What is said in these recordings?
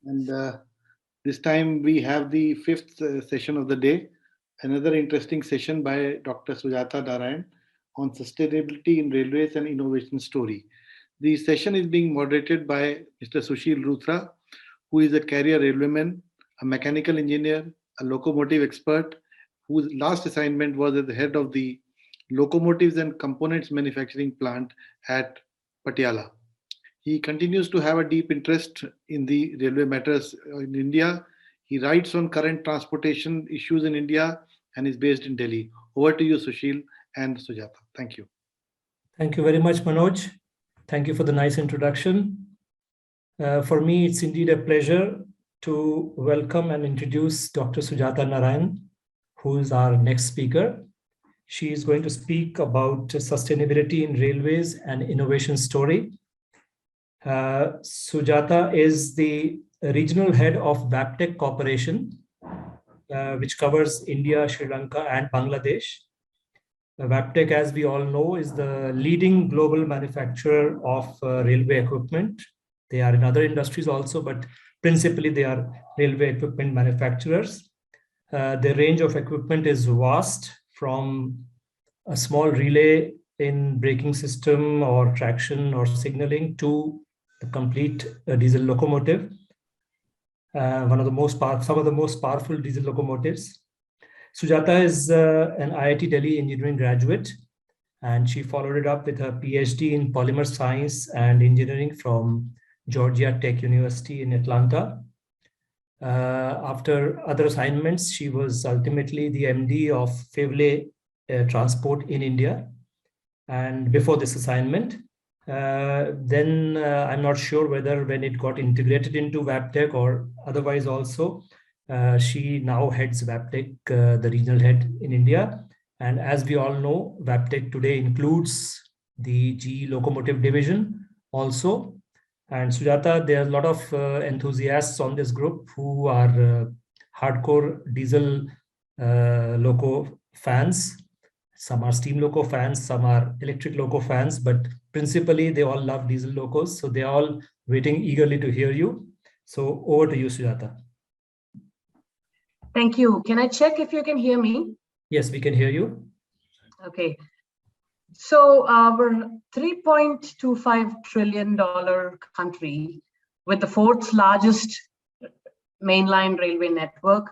And this time we have the fifth session of the day, another interesting session by Dr. Sujata Narayan on sustainability in railways and innovation story. The session is being moderated by Mr. Sushil Rutra, who is a career railwayman, a mechanical engineer, a locomotive expert, whose last assignment was as the head of the locomotives and components manufacturing plant at Patiala. He continues to have a deep interest in the railway matters in India. He writes on current transportation issues in India and is based in Delhi. Over to you, Sushil and Sujata. Thank you. Thank you very much, Manoj. Thank you for the nice introduction. For me, it's indeed a pleasure to welcome and introduce Dr. Sujata Narayan, who is our next speaker. She is going to speak about sustainability in railways and innovation story. Sujata is the regional head of Wabtec Corporation, which covers India, Sri Lanka, and Bangladesh. Wabtec, as we all know, is the leading global manufacturer of railway equipment. They are in other industries also, but principally they are railway equipment manufacturers. The range of equipment is vast, from a small relay in braking system or traction or signaling to the complete diesel locomotive. Some of the most powerful diesel locomotives. Sujata is an IIT Delhi engineering graduate, and she followed it up with her PhD in polymer science and engineering from Georgia Tech University in Atlanta. After other assignments, she was ultimately the MD of Fevle Transport in India. And before this assignment, then I'm not sure whether when it got integrated into Wabtec or otherwise also, she now heads Wabtec, the regional head in India. And as we all know, Wabtec today includes the GE locomotive division also. And Sujata, there are a lot of enthusiasts on this group who are hardcore diesel loco fans. Some are steam loco fans, some are electric loco fans, but principally they all love diesel locos. So they're all waiting eagerly to hear you. So over to you, Sujata. Thank you. Can I check if you can hear me? Yes, we can hear you. Okay. So we're $3.25 trillion country with the fourth largest mainline railway network,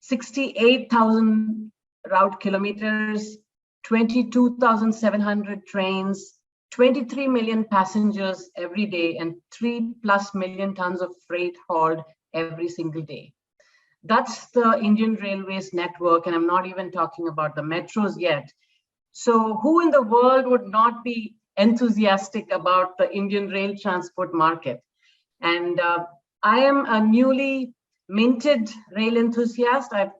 68,000 route kilometers, 22,700 trains, 23 million passengers every day, and 3+ million tons of freight hauled every single day. That's the Indian Railways network, and I'm not even talking about the metros yet. So who in the world would not be enthusiastic about the Indian rail transport market? And I am a newly minted rail enthusiast. I've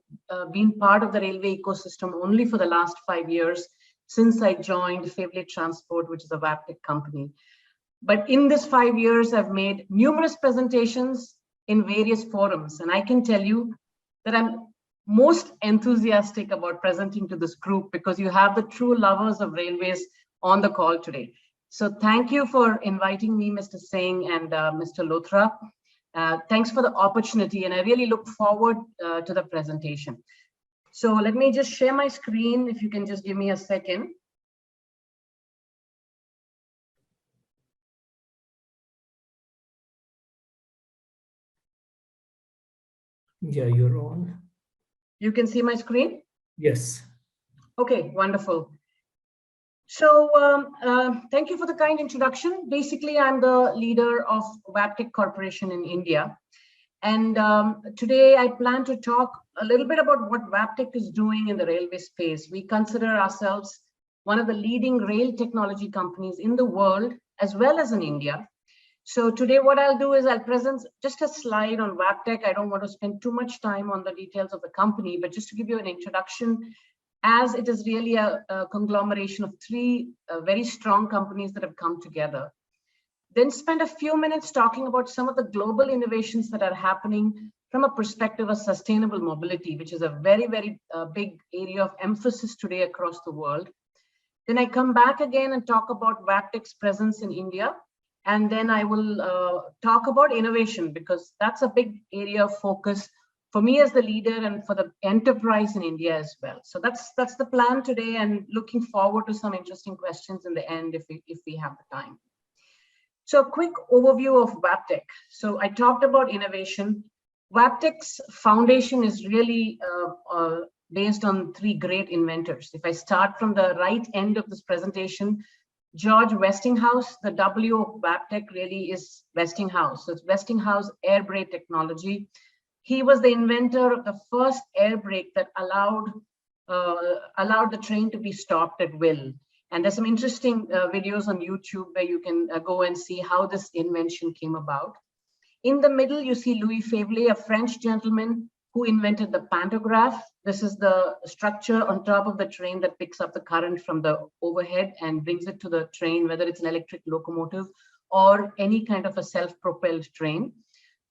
been part of the railway ecosystem only for the last 5 years since I joined Fevle Transport, which is a Wabtec company. But in this 5 years, I've made numerous presentations in various forums. And I can tell you that I'm most enthusiastic about presenting to this group because you have the true lovers of railways on the call today. So thank you for inviting me, Mr. Singh and Mr. Lothra. Thanks for the opportunity, and I really look forward to the presentation. So let me just share my screen, if you can just give me a second. Yeah, you're on. You can see my screen? Yes. Okay, wonderful. So thank you for the kind introduction. Basically, I'm the leader of Wabtec Corporation in India. And today I plan to talk a little bit about what Wabtec is doing in the railway space. We consider ourselves one of the leading rail technology companies in the world, as well as in India. So today what I'll do is I'll present just a slide on Wabtec. I don't want to spend too much time on the details of the company, but just to give you an introduction, as it is really a conglomeration of three very strong companies that have come together. Then spend a few minutes talking about some of the global innovations that are happening from a perspective of sustainable mobility, which is a very, very big area of emphasis today across the world. Then I come back again and talk about Wabtec's presence in India And then I will talk about innovation, because that's a big area of focus for me as the leader and for the enterprise in India as well. So that's the plan today, and looking forward to some interesting questions in the end if we have the time. So a quick overview of Wabtec. So I talked about innovation. Wabtec's foundation is really based on three great inventors. If I start from the right end of this presentation, George Westinghouse, the W of Wabtec really is Westinghouse. So it's Westinghouse air brake technology. He was the inventor of the first air brake that allowed the train to be stopped at will. And there's some interesting videos on YouTube where you can go and see how this invention came about. In the middle, you see Louis Faiveley, a French gentleman who invented the pantograph. This is the structure on top of the train that picks up the current from the overhead and brings it to the train, whether it's an electric locomotive or any kind of a self-propelled train.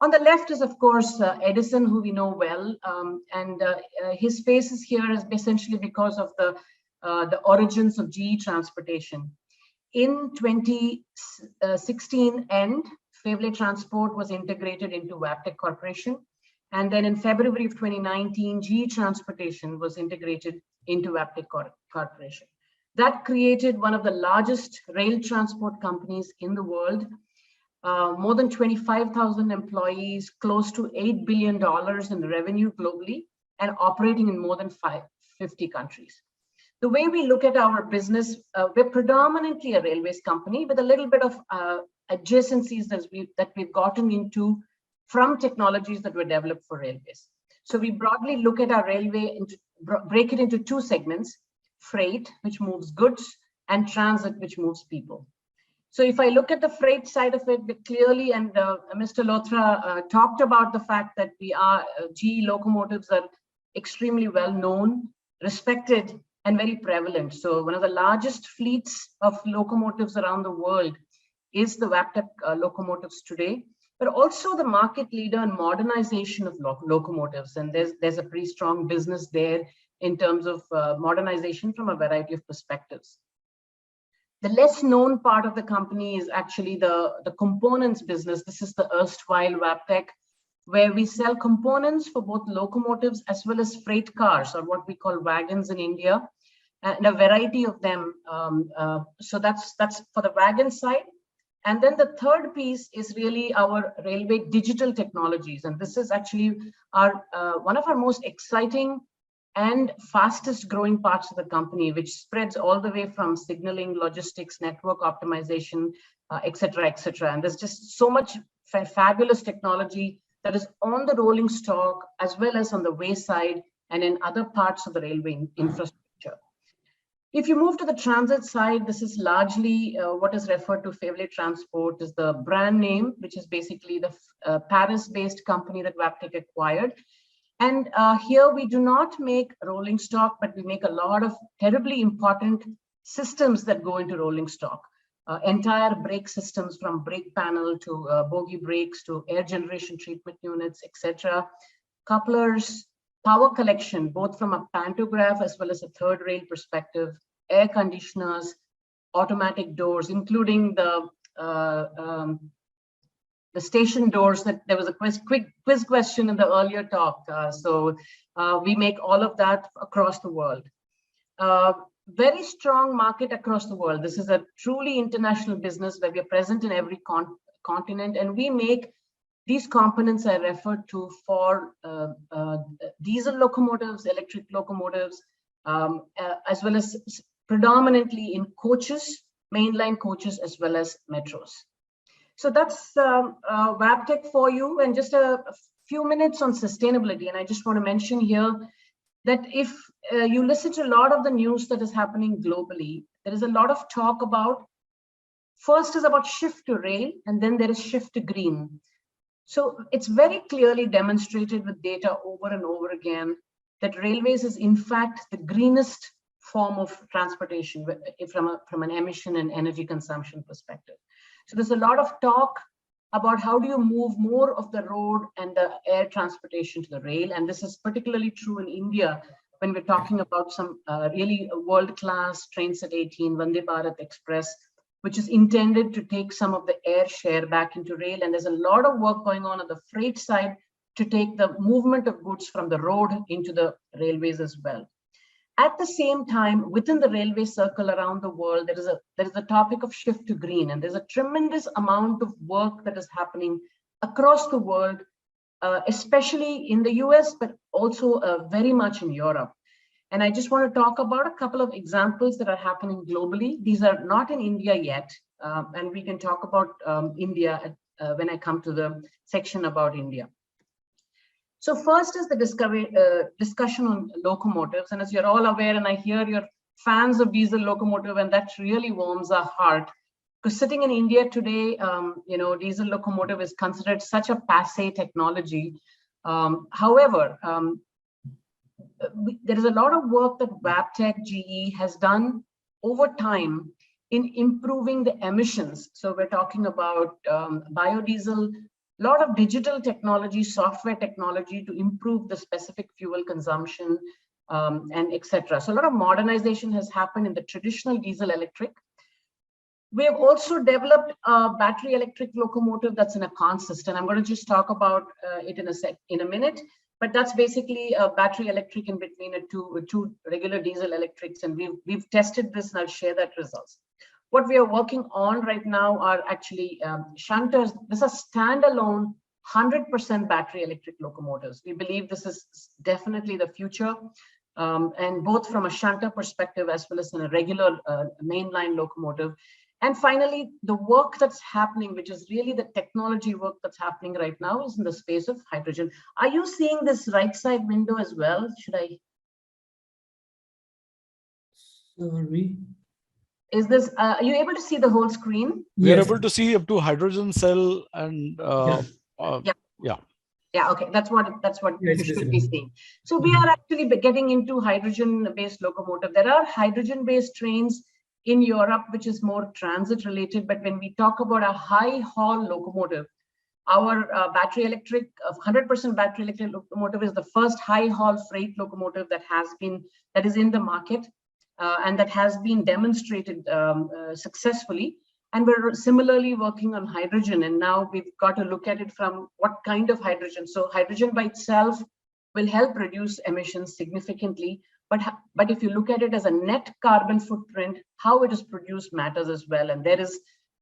On the left is, of course, Edison, who we know well, and his face is here is essentially because of the origins of GE Transportation. In 2016 end, Faiveley Transport was integrated into Wabtec Corporation. And then in February of 2019, GE Transportation was integrated into Wabtec Corporation. That created one of the largest rail transport companies in the world. More than 25,000 employees, close to $8 billion in revenue globally, and operating in more than 50 countries. The way we look at our business, we're predominantly a railways company with a little bit of adjacencies that we've gotten into from technologies that were developed for railways. So we broadly look at our railway, break it into two segments: freight, which moves goods, and transit, which moves people. So if I look at the freight side of it, clearly, and Mr. Lothra talked about the fact that GE locomotives are extremely well known, respected, and very prevalent. So one of the largest fleets of locomotives around the world is the Wabtec locomotives today, but also the market leader in modernization of locomotives. And there's a pretty strong business there in terms of modernization from a variety of perspectives. The less known part of the company is actually the components business. This is the erstwhile Wabtec, where we sell components for both locomotives as well as freight cars, or what we call wagons in India, and a variety of them. So that's for the wagon side. And then the third piece is really our railway digital technologies. And this is actually one of our most exciting and fastest growing parts of the company, which spreads all the way from signaling, logistics, network optimization, et cetera, et cetera. And there's just so much fabulous technology that is on the rolling stock, as well as on the wayside and in other parts of the railway infrastructure. If you move to the transit side, this is largely what is referred to Faiveley Transport as the brand name, which is basically the Paris-based company that Wabtec acquired. And here we do not make rolling stock, but we make a lot of terribly important systems that go into rolling stock. Entire brake systems, from brake panel to bogie brakes to air generation treatment units, etc. Couplers, power collection, both from a pantograph as well as a third rail perspective, air conditioners, automatic doors, including the station doors. That there was a quick quiz question in the earlier talk. So we make all of that across the world. Very strong market across the world. This is a truly international business where we are present in every continent, and we make these components I referred to for diesel locomotives, electric locomotives, as well as predominantly in coaches, mainline coaches, as well as metros. So that's Wabtec for you, and just a few minutes on sustainability. And I just want to mention here that if you listen to a lot of the news that is happening globally, there is a lot of talk about, first is about shift to rail, and then there is shift to green. So it's very clearly demonstrated with data over and over again that railways is in fact the greenest form of transportation from an emission and energy consumption perspective. So there's a lot of talk about how do you move more of the road and the air transportation to the rail. And this is particularly true in India when we're talking about some really world-class Train Set 18, Vande Bharat Express, which is intended to take some of the air share back into rail. And there's a lot of work going on the freight side to take the movement of goods from the road into the railways as well. At the same time, within the railway circle around the world, there is a topic of shift to green, and there's a tremendous amount of work that is happening across the world, especially in the US, but also very much in Europe. And I just want to talk about a couple of examples that are happening globally. These are not in India yet, and we can talk about India when I come to the section about India. So first is the discussion on locomotives. And as you're all aware, and I hear you're fans of diesel locomotive, and that really warms our heart. Because sitting in India today, diesel locomotive is considered such a passé technology. However, there is a lot of work that Wabtec GE has done over time in improving the emissions. So we're talking about biodiesel, a lot of digital technology, software technology to improve the specific fuel consumption, and etc. So a lot of modernization has happened in the traditional diesel electric. We have also developed a battery electric locomotive that's in a consist, and I'm going to just talk about it in a minute. But that's basically a battery electric in between two regular diesel electrics, and we've tested this, and I'll share that results. What we are working on right now are actually shunters. These are standalone 100% battery electric locomotives. We believe this is definitely the future, and both from a shunter perspective as well as in a regular mainline locomotive. And finally, the work that's happening, which is really the technology work that's happening right now, is in the space of hydrogen. Are you seeing this right side window as well? Should I? Sorry. Is this, are you able to see the whole screen? We are Yes. able to see up to hydrogen cell and Yeah, okay, that's what Yeah, you should be seeing. So we are actually getting into hydrogen-based locomotive. There are hydrogen-based trains in Europe, which is more transit-related. But when we talk about a high-haul locomotive, our battery electric, 100% battery electric locomotive is the first high-haul freight locomotive that is in the market, and that has been demonstrated successfully. And we're similarly working on hydrogen, and now we've got to look at it from what kind of hydrogen. So hydrogen by itself will help reduce emissions significantly, but if you look at it as a net carbon footprint, how it is produced matters as well. And there is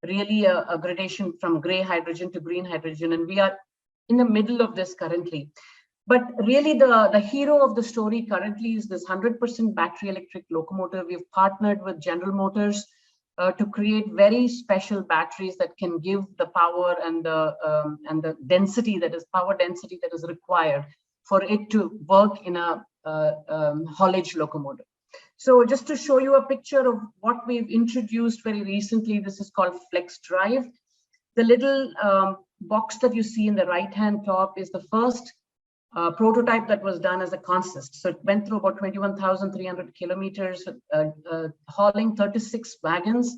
really a gradation from gray hydrogen to green hydrogen, and we are in the middle of this currently. But really the hero of the story currently is this 100% battery electric locomotive. We've partnered with General Motors to create very special batteries that can give the power and the density power density that is required for it to work in a haulage locomotive. So just to show you a picture of what we've introduced very recently, this is called Flex Drive. The little box that you see in the right-hand top is the first prototype that was done as a consist. So it went through about 21,300 kilometers, hauling 36 wagons,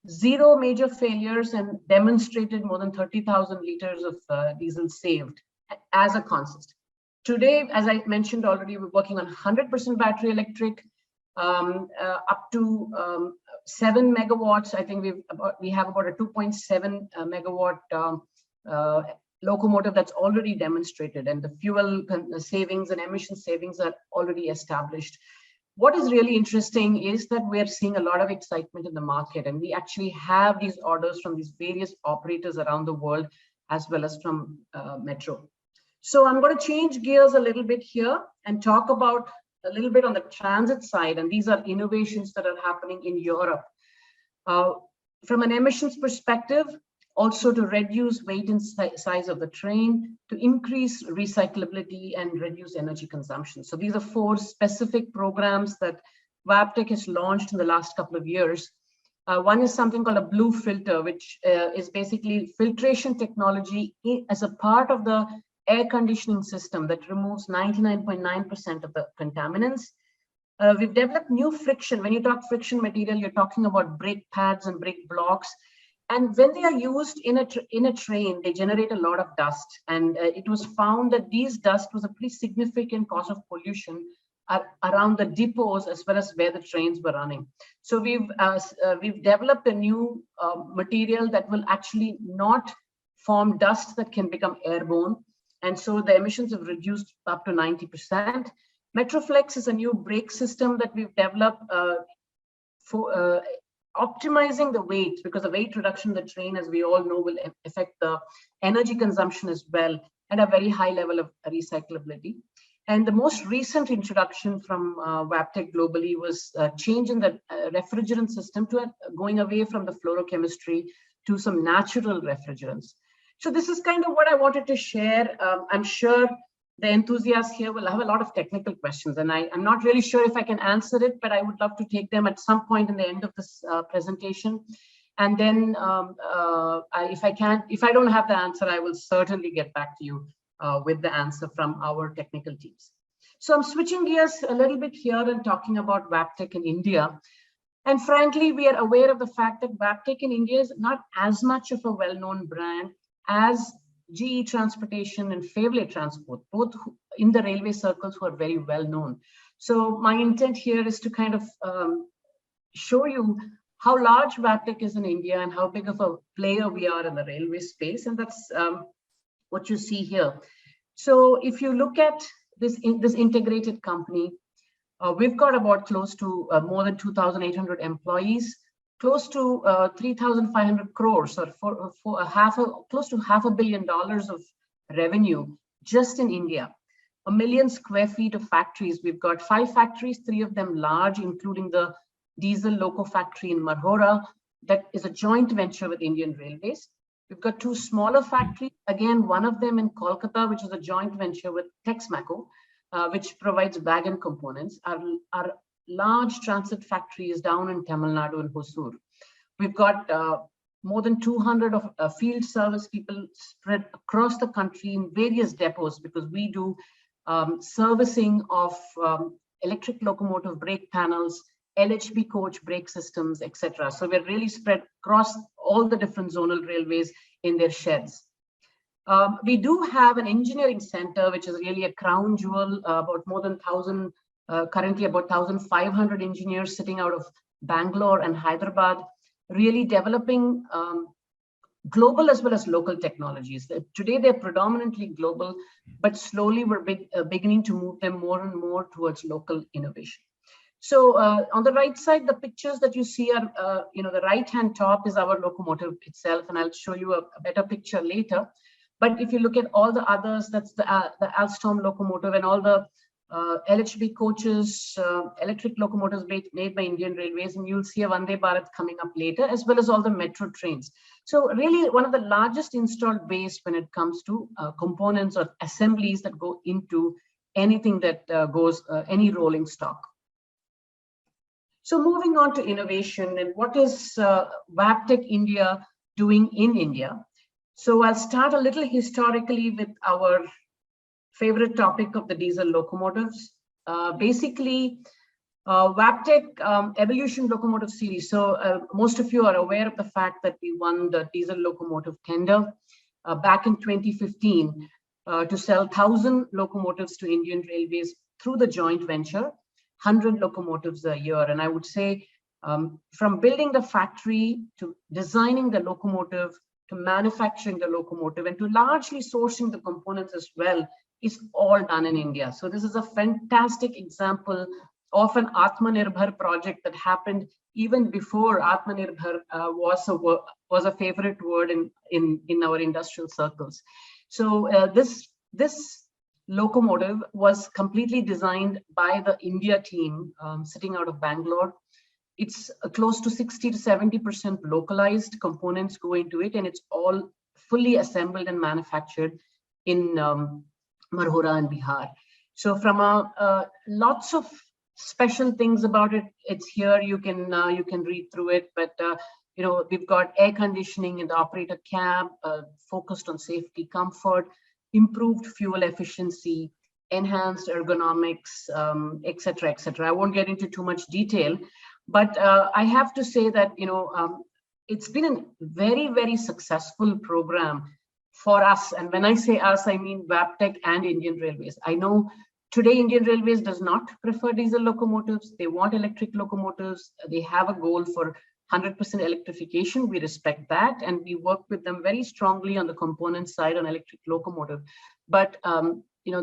0 major failures, and demonstrated more than 30,000 liters of diesel saved as a consist. Today, as I mentioned already, we're working on 100% battery electric, up to 7 megawatts. I think we have about a 2.7 megawatt locomotive that's already demonstrated, and the fuel savings and emission savings are already established. What is really interesting is that we're seeing a lot of excitement in the market, and we actually have these orders from these various operators around the world, as well as from Metro. So I'm going to change gears a little bit here and talk about a little bit on the transit side, and these are innovations that are happening in Europe. From an emissions perspective, also to reduce weight and size of the train, to increase recyclability and reduce energy consumption. So these are 4 specific programs that Wabtec has launched in the last couple of years. One is something called a blue filter, which is basically filtration technology as a part of the air conditioning system that removes 99.9% of the contaminants. We've developed new friction. When you talk friction material, you're talking about brake pads and brake blocks. And when they are used in a train, they generate a lot of dust. And it was found that these dust was a pretty significant cause of pollution around the depots as well as where the trains were running. So we've developed a new material that will actually not form dust that can become airborne. And so the emissions have reduced up to 90%. Metroflex is a new brake system that we've developed for optimizing the weight, because the weight reduction of the train, as we all know, will affect the energy consumption as well, and a very high level of recyclability. And the most recent introduction from Wabtec globally was a change in the refrigerant system to going away from the fluorochemistry to some natural refrigerants. So this is kind of what I wanted to share. I'm sure the enthusiasts here will have a lot of technical questions, and I'm not really sure if I can answer it, but I would love to take them at some point in the end of this presentation. And then if I don't have the answer, I will certainly get back to you with the answer from our technical teams. So I'm switching gears a little bit here and talking about Wabtec in India. And frankly, we are aware of the fact that Wabtec in India is not as much of a well-known brand as GE Transportation and Faiveley Transport, both in the railway circles who are very well known. So my intent here is to kind of show you how large Wabtec is in India and how big of a player we are in the railway space. And that's what you see here. So if you look at this integrated company, we've got about close to more than 2,800 employees, close to 3,500 crores, or close to $500 million of revenue just in India. 1 million square feet of factories. We've got 5 factories, 3 of them large, including the diesel loco factory in Marhora that is a joint venture with Indian Railways. We've got 2 smaller factories, again, one of them in Kolkata, which is a joint venture with Texmaco, which provides wagon components. Our large transit factory is down in Tamil Nadu in Hosur. We've got more than 200 of field service people spread across the country in various depots, because we do servicing of electric locomotive brake panels, LHB coach brake systems, etc. So we're really spread across all the different zonal railways in their sheds. We do have an engineering center, which is really a crown jewel, about more than 1,000, currently about 1,500 engineers sitting out of Bangalore and Hyderabad, really developing global as well as local technologies. Today, they're predominantly global, but slowly we're beginning to move them more and more towards local innovation. So on the right side, the pictures that you see are, the right-hand top is our locomotive itself, and I'll show you a better picture later. But if you look at all the others, that's the Alstom locomotive and all the LHB coaches, electric locomotives made by Indian Railways, and you'll see a Vande Bharat coming up later, as well as all the metro trains. So really one of the largest installed base when it comes to components or assemblies that go into anything that goes, any rolling stock. So moving on to innovation, and what is Wabtec India doing in India? So I'll start a little historically with our favorite topic of the diesel locomotives. Basically, Wabtec Evolution Locomotive Series. So most of you are aware of the fact that we won the diesel locomotive tender back in 2015 to sell 1,000 locomotives to Indian Railways through the joint venture, 100 locomotives a year. And I would say from building the factory to designing the locomotive to manufacturing the locomotive and to largely sourcing the components as well is all done in India. So this is a fantastic example of an Atmanirbhar project that happened even before Atmanirbhar was a favorite word in our industrial circles. So this locomotive was completely designed by the India team sitting out of Bangalore. It's close to 60 to 70% localized components go into it, and it's all fully assembled and manufactured in Marhora and Bihar. So from lots of special things about it, it's here. You can read through it, but we've got air conditioning in the operator cab, focused on safety, comfort, improved fuel efficiency, enhanced ergonomics, etc., etc. I won't get into too much detail, but I have to say that it's been a very, very successful program for us. And when I say us, I mean Wabtec and Indian Railways. I know Today, Indian Railways does not prefer diesel locomotives. They want electric locomotives. They have a goal for 100% electrification. We respect that, and we work with them very strongly on the component side on electric locomotive. But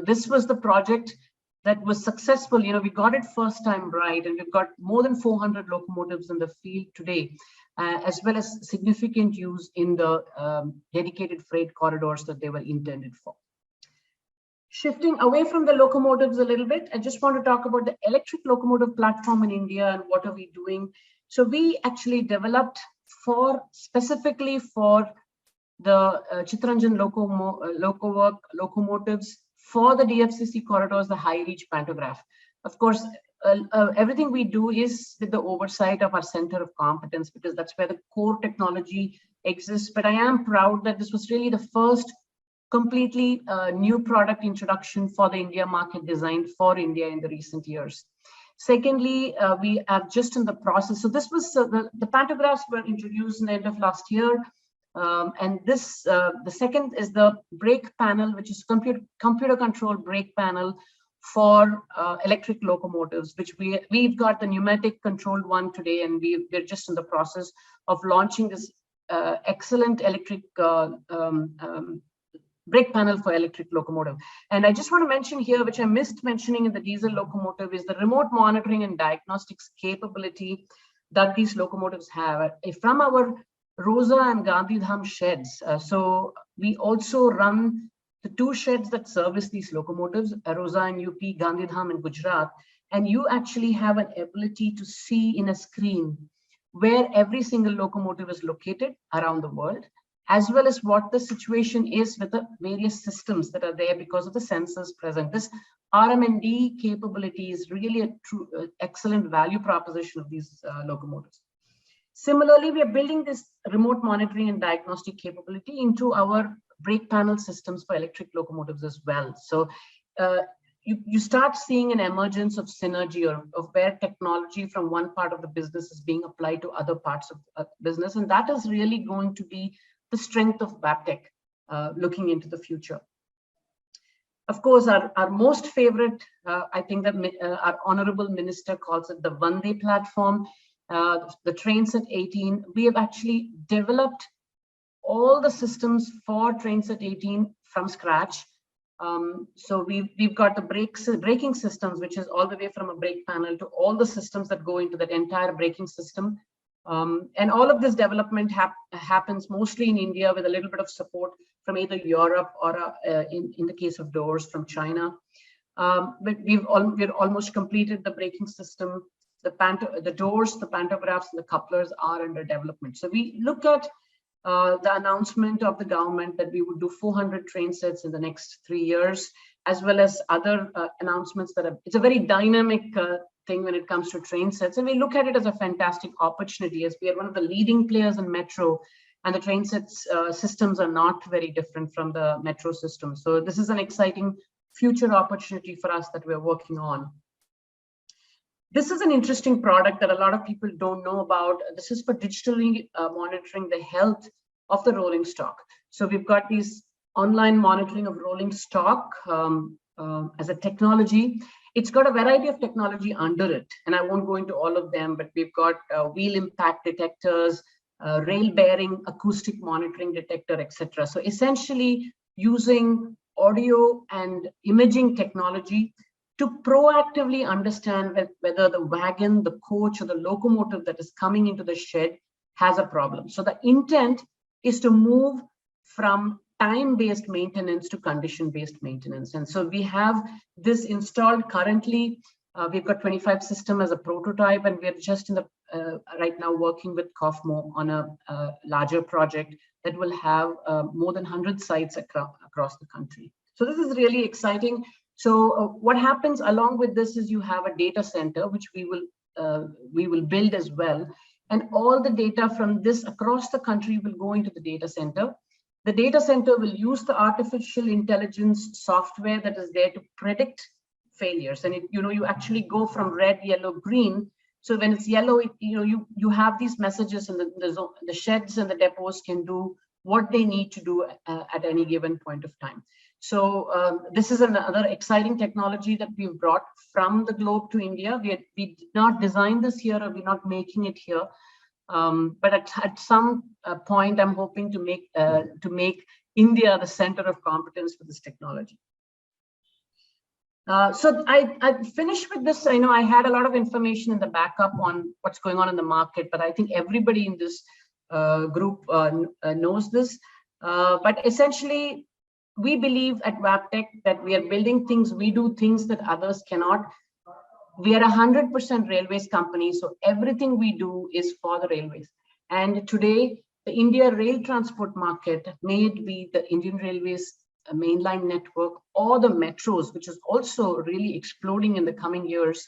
this was the project that was successful. We got it first time right, and we've got more than 400 locomotives in the field today, as well as significant use in the dedicated freight corridors that they were intended for. Shifting away from the locomotives a little bit, I just want to talk about the electric locomotive platform in India and what are we doing. So we actually developed specifically for the Chittaranjan locomotives for the DFCC corridors, the high reach pantograph. Of course, everything we do is with the oversight of our center of competence, because that's where the core technology exists. But I am proud that this was really the first completely new product introduction for the India market, designed for India in the recent years. Secondly, we are just in the process. So this was the pantographs were introduced in the end of last year. And this, the second is the brake panel, which is computer controlled brake panel for electric locomotives, which we've got the pneumatic controlled one today, and we're just in the process of launching this excellent electric brake panel for electric locomotive. And I just want to mention here, which I missed mentioning in the diesel locomotive, is the remote monitoring and diagnostics capability that these locomotives have. From our Rosa and Gandhidham sheds, so we also run the two sheds that service these locomotives, Rosa in UP, Gandhidham in Gujarat, and you actually have an ability to see in a screen where every single locomotive is located around the world, as well as what the situation is with the various systems that are there because of the sensors present. This RMND capability is really a true, excellent value proposition of these locomotives. Similarly, we are building this remote monitoring and diagnostic capability into our brake panel systems for electric locomotives as well. So you start seeing an emergence of synergy of where technology from one part of the business is being applied to other parts of business. And that is really going to be the strength of Wabtec looking into the future. Of course, our most favorite, I think that our honorable minister calls it the Vande platform, the Trainset 18. We have actually developed all the systems for Trainset 18 from scratch. So we've got the braking systems, which is all the way from a brake panel to all the systems that go into that entire braking system. And all of this development happens mostly in India with a little bit of support from either Europe or in the case of doors from China. But we've almost completed the braking system. The doors, the pantographs, and the couplers are under development. So we look at the announcement of the government that we would do 400 train sets in the next 3 years, as well as other announcements that it's a very dynamic thing when it comes to train sets. And we look at it as a fantastic opportunity, as we are one of the leading players in metro, and the train sets systems are not very different from the metro system. So this is an exciting future opportunity for us that we're working on. This is an interesting product that a lot of people don't know about. This is for digitally monitoring the health of the rolling stock. So we've got these online monitoring of rolling stock as a technology. It's got a variety of technology under it, and I won't go into all of them, but we've got wheel impact detectors, rail bearing acoustic monitoring detector, etc. So essentially using audio and imaging technology to proactively understand whether the wagon, the coach, or the locomotive that is coming into the shed has a problem. So the intent is to move from time-based maintenance to condition-based maintenance. And so we have this installed currently. We've got 25 system as a prototype, and we're just in the right now working with KOFMO on a larger project that will have more than 100 sites across the country. So this is really exciting. So what happens along with this is you have a data center, which we will build as well. And all the data from this across the country will go into the data center. The data center will use the artificial intelligence software that is there to predict failures. And you actually go from red, yellow, green. So when it's yellow, you have these messages, and the sheds and the depots can do what they need to do at any given point of time. So this is another exciting technology that we've brought from the globe to India. We did not design this here, or we're not making it here. But at some point, I'm hoping to make India the center of competence for this technology. So I finished with this. I know I had a lot of information in the backup on what's going on in the market, but I think everybody in this group knows this. But essentially, we believe at Wabtec that we are building things, we do things that others cannot. We are 100% railways company, so everything we do is for the railways. And today, the India rail transport market, may it be the Indian Railways mainline network or the metros, which is also really exploding in the coming years,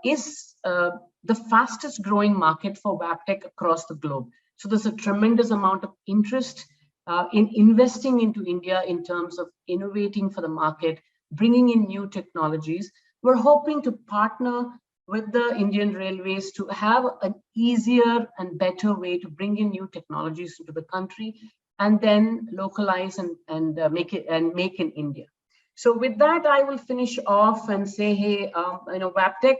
is the fastest growing market for Wabtec across the globe. So there's a tremendous amount of interest in investing into India in terms of innovating for the market, bringing in new technologies. We're hoping to partner with the Indian Railways to have an easier and better way to bring in new technologies into the country, and then localize and make in India. So with that, I will finish off and say, hey, Wabtec,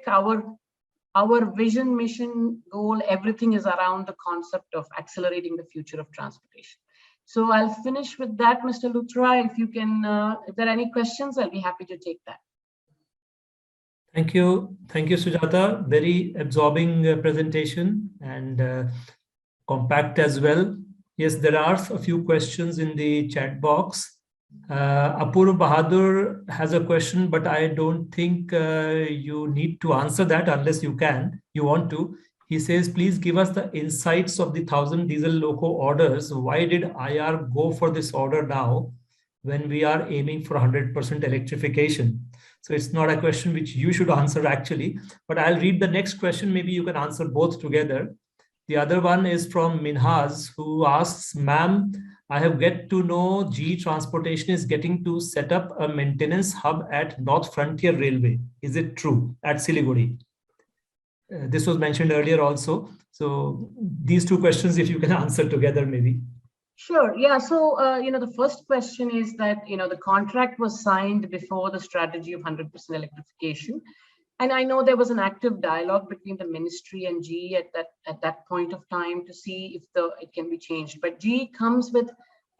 our vision, mission, goal, everything is around the concept of accelerating the future of transportation. So I'll finish with that, Mr. Luthra. If you can, if there are any questions, I'll be happy to take that. Thank you, Sujata. Very absorbing presentation and compact as well. Yes, there are a few questions in the chat box. Apurva Bahadur has a question, but I don't think you need to answer that unless you want to. He says, please give us the insights of the 1,000 diesel loco orders. Why did IR go for this order now when we are aiming for 100% electrification? So it's not a question which you should answer actually, but I'll read the next question. Maybe you can answer both together. The other one is from Minhaz, who asks, ma'am, I have get to know GE Transportation is getting to set up a maintenance hub at North Frontier Railway. Is it true at Siliguri? This was mentioned earlier also. So these two questions, if you can answer together, maybe. Sure. Yeah. So, the first question is that, the contract was signed before the strategy of 100% electrification. And I know there was an active dialogue between the ministry and GE at that point of time to see if it can be changed. But GE comes with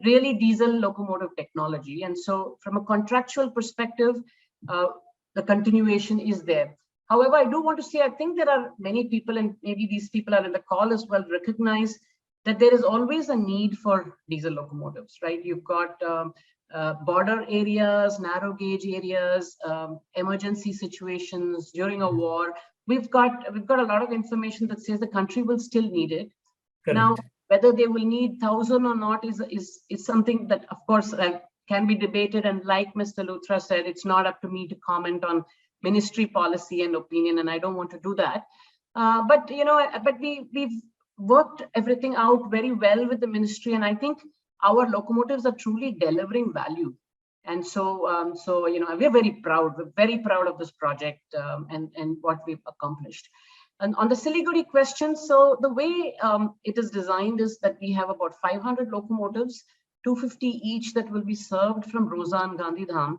really diesel locomotive technology. And so from a contractual perspective, the continuation is there. However, I do want to say, I think there are many people, and maybe these people are in the call as well, recognize that there is always a need for diesel locomotives, right? You've got border areas, narrow gauge areas, emergency situations during a war. We've got a lot of information that says the country will still need it. Correct. Now, whether they will need 1,000 or not is something that, of course, can be debated. And like Mr. Luthra said, it's not up to me to comment on ministry policy and opinion, and I don't want to do that. But we've worked everything out very well with the ministry, and I think our locomotives are truly delivering value. And so, we're very proud. We're very proud of this project and what we've accomplished. And on the Siliguri question, so the way it is designed is that we have about 500 locomotives, 250 each that will be served from Rosa and Gandhidham.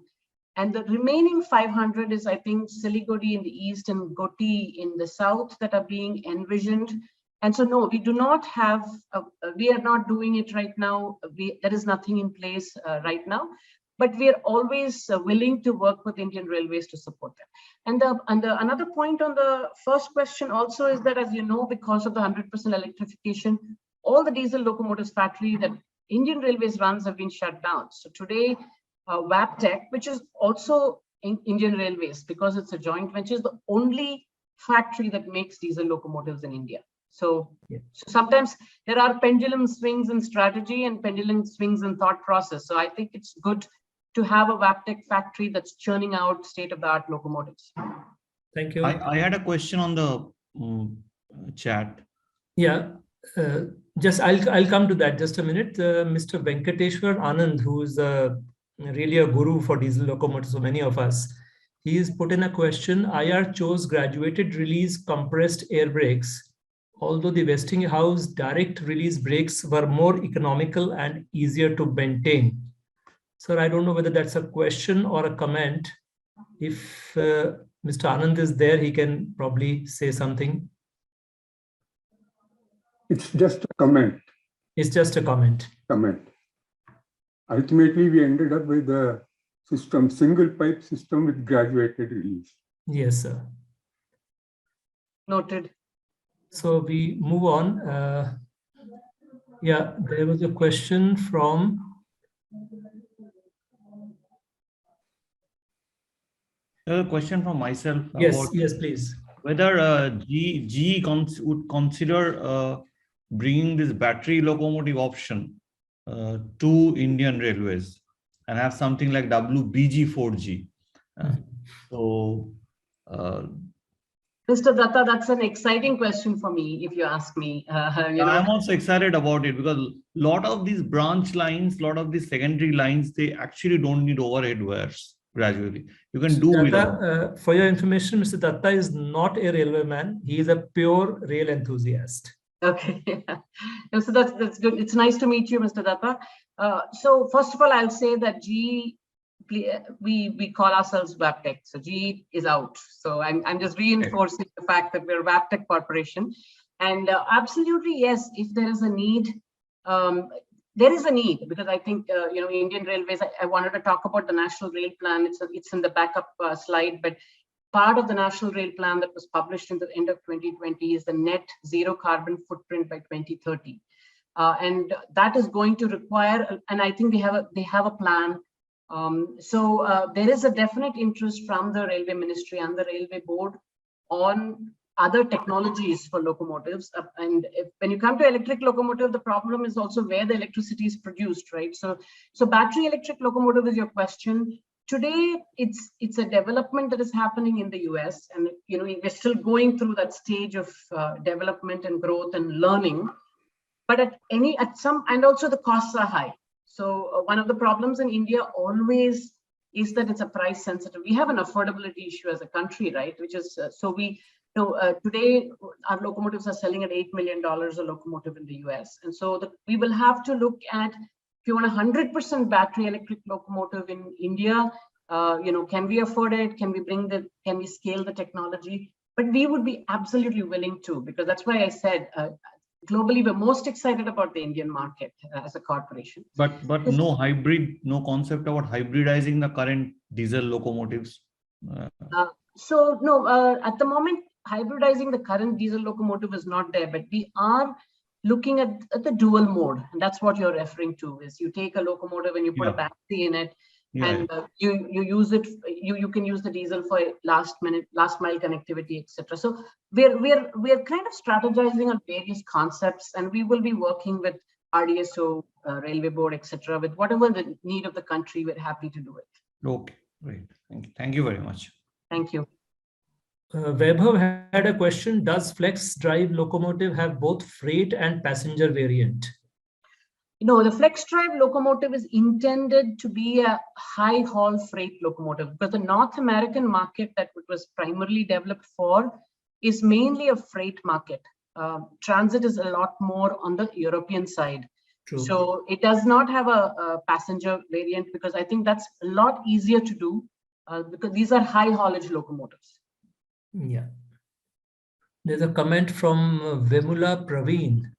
And the remaining 500 is, I think, Siliguri in the east and Goti in the south that are being envisioned. And so, no, we do not have, we are not doing it right now. There is nothing in place right now, but we are always willing to work with Indian Railways to support them. And another point on the first question also is that, as you know, because of the 100% electrification, all the diesel locomotives factory that Indian Railways runs have been shut down. So today, Wabtec, which is also in Indian Railways, because it's a joint venture, is the only factory that makes diesel locomotives in India. So, yeah. So sometimes there are pendulum swings in strategy and pendulum swings in thought process. So I think it's good to have a Wabtec factory that's churning out state-of-the-art locomotives. Thank you. I had a question on the chat. Yeah, just I'll come to that just a minute. Mr. Venkateshwar Anand, who is really a guru for diesel locomotives, so many of us, he has put in a question. IR chose graduated release compressed air brakes, although the Westinghouse direct release brakes were more economical and easier to maintain. Sir, I don't know whether that's a question or a comment. If Mr. Anand is there, he can probably say something. It's just a comment. It's just a comment. Ultimately, we ended up with a system, single pipe system with graduated release. Yes, sir. Noted. So we move on. Yeah, there was a question from. A question from myself. Yes, yes, please. Whether GE would consider bringing this battery locomotive option to Indian Railways and have something like WBG4G. So, Mr. Datta, that's an exciting question for me, if you ask me. I'm also excited about it because a lot of these branch lines, a lot of these secondary lines, they actually don't need overhead wires gradually. You can do without. For your information, Mr. Datta is not a railway man. He is a pure rail enthusiast. Okay, yeah. So that's good. It's nice to meet you, Mr. Datta. So first of all, I'll say that GE, we call ourselves Wabtec. So GE is out. So I'm just reinforcing the fact that we're Wabtec Corporation. And absolutely, yes, if there is a need, there is a need, because I think, Indian Railways, I wanted to talk about the National Rail Plan. It's in the backup slide, but part of the National Rail Plan that was published in the end of 2020 is the net zero carbon footprint by 2030. And that is going to require, and I think they have a plan. So there is a definite interest from the Railway Ministry and the Railway Board on other technologies for locomotives. And when you come to electric locomotive, the problem is also where the electricity is produced, right? So battery electric locomotive is your question. Today, it's a development that is happening in the US, and we're still going through that stage of development and growth and learning. But and also the costs are high. So one of the problems in India always is that it's a price sensitive. We have an affordability issue as a country, right? Which is today our locomotives are selling at $8 million a locomotive in the US, and so we will have to look at, if you want a 100% battery electric locomotive in India, can we afford it? Can we scale the technology? But we would be absolutely willing to, because that's why I said globally we're most excited about the Indian market as a corporation. But no concept about hybridizing the current diesel locomotives. So no, at the moment, hybridizing the current diesel locomotive is not there, but we are looking at the dual mode, and that's what you're referring to. Is you take a locomotive and you put a battery in it, and you use it. You can use the diesel for last mile connectivity, etc. So we're kind of strategizing on various concepts, and we will be working with RDSO, Railway Board, etc. With whatever the need of the country, we're happy to do it. Okay, great. Thank you very much. Thank you. Vaibhav had a question. Does flex drive locomotive have both freight and passenger variant? No, the flex drive locomotive is intended to be a high haul freight locomotive, because the North American market that it was primarily developed for is mainly a freight market. Transit is a lot more on the European side. True. So it does not have a passenger variant, because I think that's a lot easier to do because these are high haulage locomotives. Yeah. There's a comment from Vemula Praveen.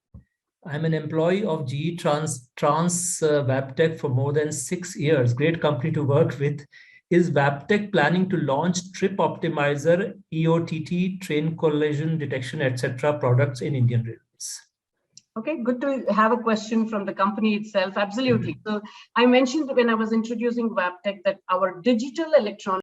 I'm an employee of GE Trans Wabtec for more than 6 years. Great company to work with. Is Wabtec planning to launch Trip Optimizer, EOTT, train collision detection, etc. products in Indian Railways? Okay, good to have a question from the company itself. Absolutely. So I mentioned when I was introducing Wabtec that our digital electronic